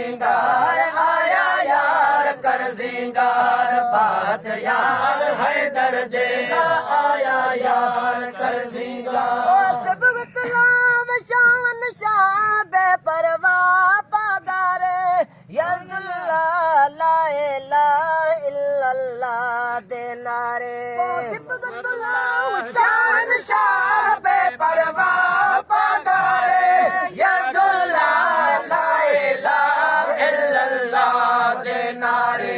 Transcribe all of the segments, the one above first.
सिंगार आया यार कर सिंगार बात यार है दर्दे आया यार कर सिंगार सब गुलाम शान शाह बेपरवाह पागारे यल्ला ला इलाहा इल्लल्लाह दे नारे सब गुलाम शान शाह बेपरवाह पागारे यल्ला ला इलाहा इल्लल्लाह दे नारे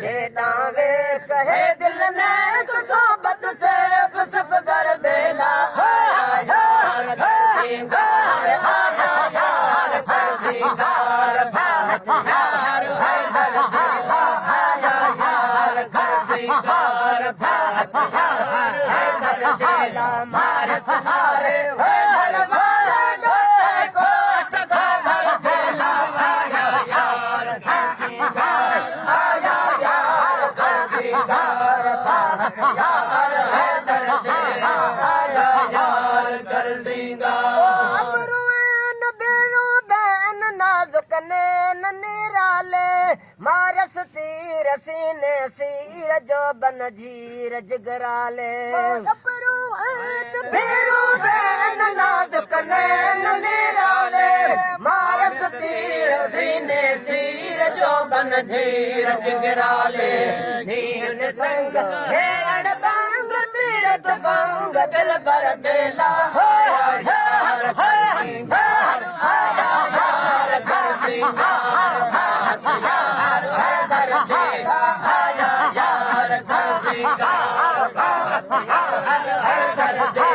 जे दावे कहे दिल ने तो सोबत से फसफ कर देला यार कर सिंगार आया यार कर सिंगार बात यार है दर्दे आया यार कर सिंगार बात यार है दर्दे मार सहारे है हरवाला डोटे कोट खबर देला आया यार कर सिंगार आया यार कर सिंगार बात यार है दर्दे आया यार कर सिंगार अबरुएन बेरो बैन नाजुक ने निराले मारस तीर सीने सीर जो बन जीर जिगराले अबरुएन बेरो बैन नाजुक ने निराले मारस तीर सीने सीर जो बन धीर जिगराले नील संग है अड़बंग तीर तुफंग दिल पर देला आया यार कर सिंगार आया यार कर सिंगार बात यार है दर्दे आया यार कर सिंगार बात यार है दर्दे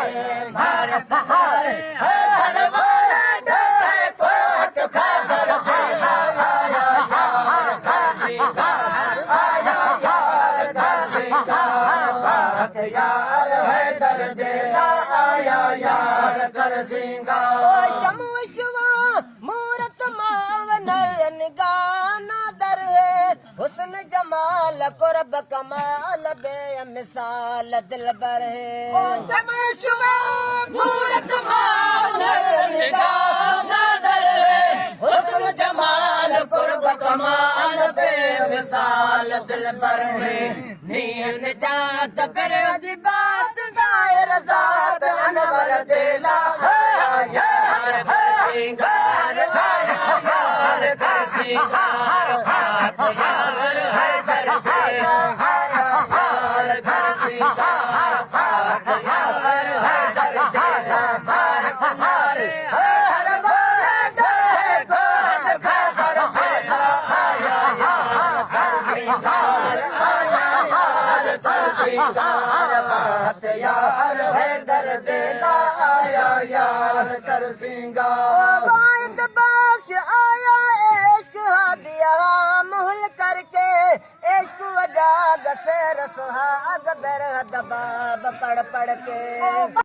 मार सहारे है धनवाला ढोले कोट खबर देला आया यार कर सिंगार आया यार कर सिंगार बात यार है दर्दे आया यार कर सिंगार शमशवा मूरत माव नर निगाना दर है हुस्न जमाल कुर्ब कमाल बे मिसाल दिल बर है शमशवा मूरत माव नर निगाना दर है हुस्न जमाल कुर्ब कमाल बे मिसाल दिल बर है नील जात पर बात दायर जात अनवर देला यार कर सिंगार आया यार कर सिंगार बात यार है दर्दे आया यार कर सिंगार बात यार है दर्दे मार सहारे हर वाला ढोले कोट खबर देला आया यार कर सिंगार आया यार कर सिंगार बात यार है दर्दे आया यार कर सिंगार वायद बख्श आया इश्क हादिया मुहल करके इश्क वजाग से रसुहाग बेरहद बाब पढ़ पढ़ के